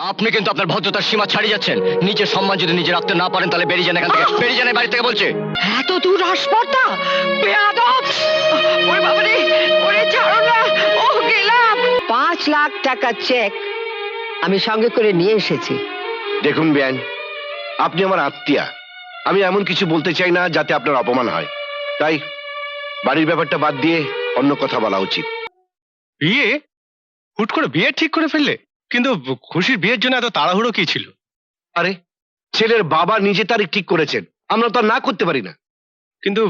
আপনি কিন্তু আপনার ভদ্রতার সীমা ছাড়িয়ে যাচ্ছেন। নিজের সম্মান যদি নিজে রাখতে না পারেন তাহলে বেরিয়ে যান এখান থেকে, বেরিয়ে যান এই বাড়ি থেকে বলছে। এত দূর আসপর্দা বেয়াদব! ওরে বাবা রে, ওরে ছাড়ো না, ও গেলাম। 5 লাখ টাকা চেক আমি সঙ্গে করে নিয়ে এসেছি। দেখুন বেয়ান, আপনি আমার আত্মীয়া, আমি এমন কিছু বলতে চাই না যাতে আপনার অপমান হয়, তাই বাড়ির ব্যাপারটা বাদ দিয়ে অন্য কথা বলা উচিত। বিয়ে? হুট করে বিয়ে ঠিক করে ফেললে? কিন্তু খুশির বিয়ের জন্য এত তাড়াহুড়ো কি ছিল? আরে ছেলের বাবা নিজে তারিখ ঠিক করেছেন, আমরা তো আর না করতে পারি না। কিন্তু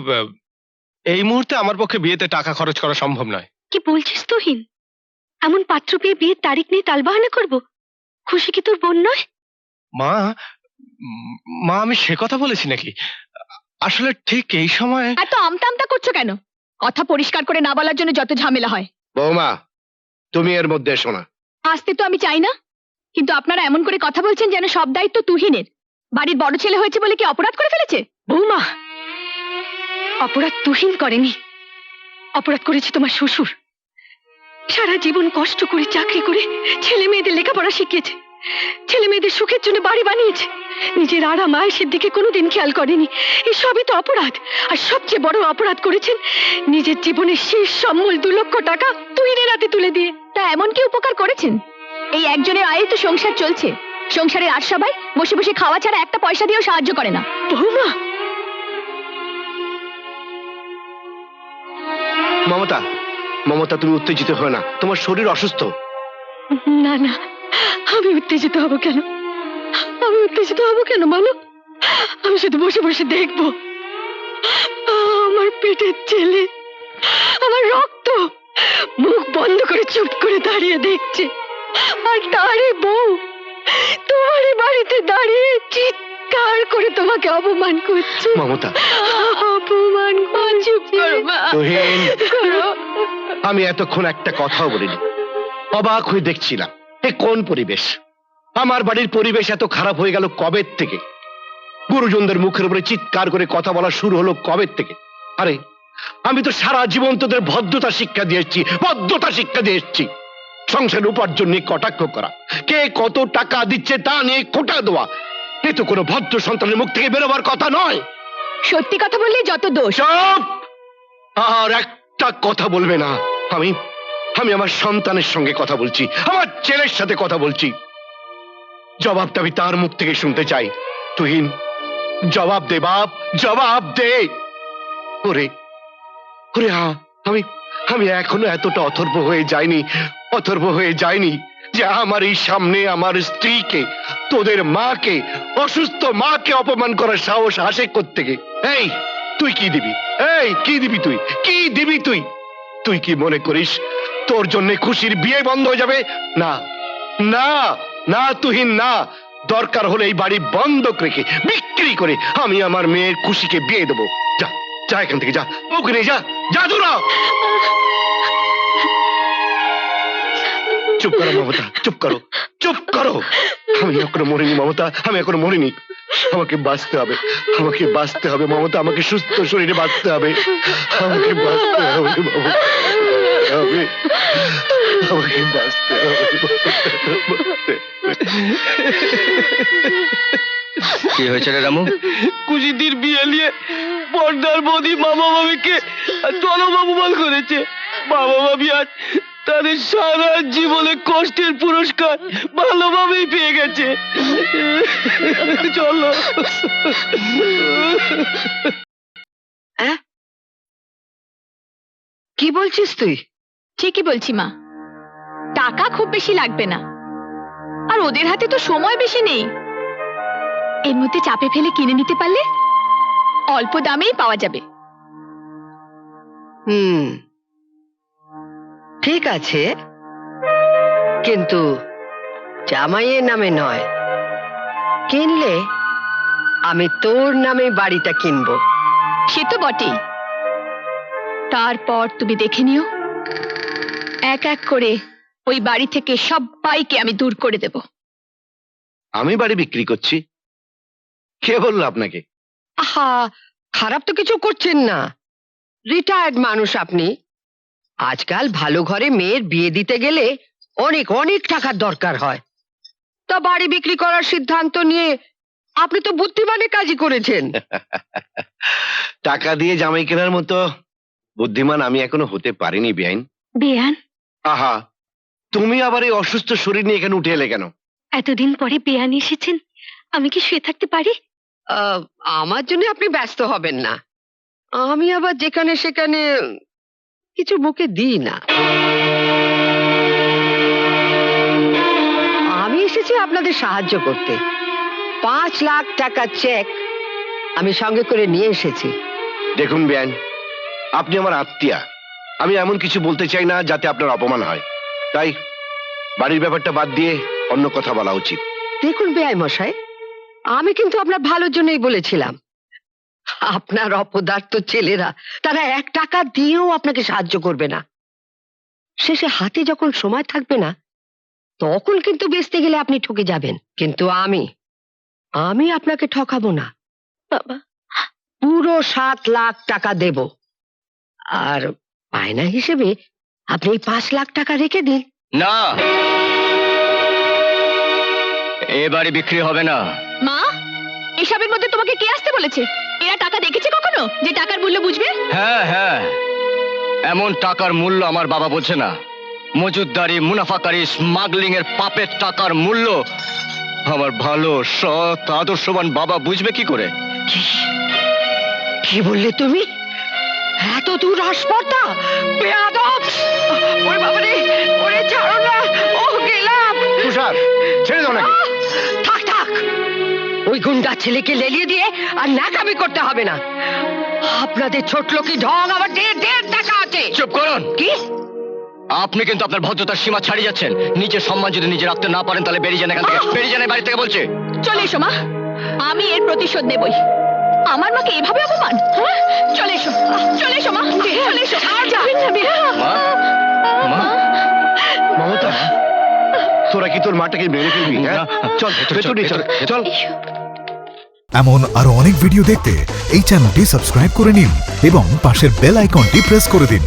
এই মুহূর্তে আমার পক্ষে বিয়েতে টাকা খরচ করা সম্ভব নয়। কি বলছিস তুহিন? এমন পাত্র পেয়ে বিয়ের তারিখ নিয়ে তালবাহানা করব? খুশি কি তোর বোন নয়? মা, মা আমি সে কথা বলেছি নাকি? আসলে ঠিক এই সময় এত আমতা আমতা করছো কেন? কথা পরিষ্কার করে না বলার জন্য যত ঝামেলা হয়। বৌমা, তুমি এর মধ্যে এসো না। আসতে তো আমি চাই না, কিন্তু আপনারা এমন করে কথা বলছেন যেন সব দায়িত্ব তুহিনের। বাড়ির বড় ছেলে হয়েছে বলে কি অপরাধ করে ফেলেছে? বৌমা, অপরাধ তুহিন করেনি, অপরাধ করেছে তোমার শ্বশুর। সারা জীবন কষ্ট করে চাকরি করে ছেলে মেয়েদের লেখাপড়া শিখিয়েছে, ছেলে মেয়েদের সুখের জন্য বাড়ি বানিয়েছে, নিজের আরাম আয়েসের দিকে কোনোদিন খেয়াল করেনি। এই সবই তো অপরাধ। আর সবচেয়ে বড় অপরাধ করেছেন নিজের জীবনের শেষ সম্বল 2 লক্ষ টাকা তুহিনের হাতে তুলে দিয়ে। তা এমন কি উপকার করেছেন? এই একজনের আয়ে তো সংসার চলছে। সংসারের আর সবাই বসে বসে খাওয়া ছাড়া একটা পয়সা দিয়েও সাহায্য করে না। বৌমা, মমতা, মমতা তুমি উত্তেজিত হও না, তোমার শরীর অসুস্থ। না না, আমি উত্তেজিত হব কেন? আমি উত্তেজিত হব কেন বলো? আমি শুধু বসে বসে দেখবো আমার পেটের ছেলে, আমার রক্ত মুখ বন্ধ করে চুপ করে দাঁড়িয়ে দেখছে, আর তারই বউ তোমারই বাড়িতে দাঁড়িয়ে চিৎকার করে তোমাকে অপমান করছে। মমতা, অপমান করছে। তুহিন, আমি এতক্ষণ একটা কথাও বলিনি, অবাক হয়ে দেখছিলাম এ কোন পরিবেশ। আমার বাড়ির পরিবেশ এত খারাপ হয়ে গেল কবে থেকে? গুরুজনদের মুখের উপরে চিৎকার করে কথা বলা শুরু হলো কবে থেকে? আরে আমি তো সারা জীবন তোদের ভদ্রতা শিক্ষা দিয়ে এসেছি, ভদ্রতা শিক্ষা দিয়ে এসেছি। সংসার উপার্জন নিয়ে কটাক্ষ করা, কে কত টাকা দিচ্ছে তা নিয়ে খোঁটা দেওয়া, এ তো কোনো ভদ্র সন্তানের মুখ থেকে বেরোবার কথা নয়। সত্যি কথা বললে যত দোষ। চুপ! আর একটা কথা বলবে না। আমি আমি আমার সন্তানের সঙ্গে কথা বলছি, আমার ছেলের সাথে কথা বলছি। জবাবটা আমি তার মুখ থেকে শুনতে চাই। তুহিন, জবাব দে বাপ, জবাব দে। ওরে ওরে, আমি আমি এখনো এতটা অথর্ব হয়ে যাইনি যে আমার এই সামনে আমার স্ত্রীকে, তোদের মাকে, অসুস্থ মাকে অপমান করার সাহস আসে কোত্থেকে? এই তুই কি দিবি? এই কি দিবি তুই? কি দিবি তুই? তুই কি মনে করিস তোর জন্য খুশির বিয়ে বন্ধ হয়ে যাবে? না না না তুহিন, না। দরকার হলে এই বাড়ি বন্ধক রেখে বিক্রি করে আমি আমার মেয়ের খুশিকে বিয়ে দেবো। যা যা এখান থেকে, যা, ওখানে যা, যা দূর হ। চুপ করো মমতা, চুপ করো, চুপ করো। আমি এখনো মরিনি মমতা, আমি এখনো মরিনি। আমাকে বাঁচতে হবে, আমাকে বাঁচতে হবে মমতা, আমাকে সুস্থ শরীরে বাঁচতে হবে, আমাকে বাঁচতে হবে মমতা, আমাকে বাঁচতে হবে। কি হয়েছে রে রামু? খুশিদির বিয়ে নিয়ে পর্দার বৌদি মামা মামিকে চরম অপমান করেছে। মামা মামি আজ তাদের সারা জীবনে কষ্টের পুরস্কার ভালোভাবেই পেয়ে গেছে। চলো। কি বলছিস তুই? ঠিকই বলছি মা, টাকা খুব বেশি লাগবে না, আর ওদের হাতে তো সময় বেশি নেই। এর মধ্যে চাপে ফেলে কিনে নিতে পারলে অল্প দামেই পাওয়া যাবে। ঠিক আছে, কিন্তু জামাইয়ের নামে নয়, কিনলে আমি তোর নামে বাড়িটা কিনবো। সে তো বটেই। তারপর তুমি দেখে নিও, এক এক করে ওই বাড়ি থেকে সবাইকে আমি দূর করে দেব। আমি বাড়ি বিক্রি করছি? কে বললো আপনাকে? আহা, খারাপ তো কিছু করছেন না, রিটায়ার্ড মানুষ আপনি। আজকাল ভালো ঘরে মেয়ের বিয়ে দিতে গেলে অনেক অনেক টাকার দরকার হয়। তা বাড়ি বিক্রি করার সিদ্ধান্ত নিয়ে আপনি তো বুদ্ধিমানের কাজই করেছেন। টাকা দিয়ে জামাই কেনার মতো বুদ্ধিমান আমি এখনো হতে পারিনি বেআইন। বেয়ান, আহা, তুমি আবার এই অসুস্থ শরীর নিয়ে এখানে উঠে এলে কেন? এতদিন পরে বেয়ান এসেছেন, আমি কি শুয়ে থাকতে পারি? আমার জন্য আপনি ব্যস্ত হবেন না। আমি আবার যেখানে সেখানে কিছু মুখে দিই না। আমি এসেছি আপনাদের সাহায্য করতে। 5 লাখ টাকা চেক আমি সঙ্গে করে নিয়ে এসেছি। দেখুন বেআইন, আপনি আমার আত্মীয়া। আমি এমন কিছু বলতে চাই না যাতে আপনার অপমান হয়, তাই বাড়ির ব্যাপারটা বাদ দিয়ে অন্য কথা বলা উচিত। দেখুন বেআই মশাই, আমি কিন্তু আপনার ভালোর জন্যই বলেছিলাম। আপনার অপদার্থ ছেলেরা তারা 1 টাকা দিয়েও আপনাকে সাহায্য করবে না। শেষে হাতে যখন সময় থাকবে না, তখন কিন্তু বেচতে গেলে আপনি ঠকে যাবেন। কিন্তু আমি আপনাকে ঠকাবো না। বাবা, পুরো 7 লাখ টাকা দেব। আর বায়না হিসেবে আপনি এই 5 লাখ টাকা রেখে দিন। না, এ বাড়ি বিক্রি হবে না। মা, এসবের মধ্যে তোমাকে কে আসতে বলেছে? এরা টাকা দেখেছে কখনো যে টাকার মূল্য বুঝবে? হ্যাঁ হ্যাঁ, এমন টাকার মূল্য আমার বাবা বোঝে না। মজুদদারি, মুনাফাকারী, স্মাগলিং এর পাপের টাকার মূল্য আমার ভালো সৎ আদর্শবান বাবা বুঝবে কি করে? কি বললে তুমি? এত দূর আসপর্দা, বেয়াদব! ওরে বাবারে, ওরে ছাড়ো না, ও গেলাম। তুষার, ছেড়ে দাও নাকি? থাক, ওই গুন্ডা ছেলেকে লেলিয়ে দিয়ে আর নাকামি করতে হবে না। আপনাদের ছোট লোকি ঢং আমার ঢের টাকা আছে। চুপ করুন। কি? আপনি কিন্তু আপনার ভদ্রতার সীমা ছাড়িয়ে যাচ্ছেন। নিজের সম্মান যদি নিজে রাখতে না পারেন তাহলে বেরিয়ে যান এখান থেকে। বেরিয়ে যান এই বাড়ি থেকে বলছে। চলে এসো মা, আমি এর প্রতিশোধ নেবই। আমার মাকে এভাবে অপমান? হ্যাঁ? চলে এসো, চলে এসো মা, চলে এসো। যাবেন না বেয়া। মা, মা, মমতা, তোরা কি তোর মাটাকে মেরে ফেলবি? হ্যাঁ? চল ভেতরে চল, চল। এমন আরো অনেক ভিডিও দেখতে এই চ্যানেলটি সাবস্ক্রাইব করে নিন এবং পাশের বেল আইকনটি প্রেস করে দিন।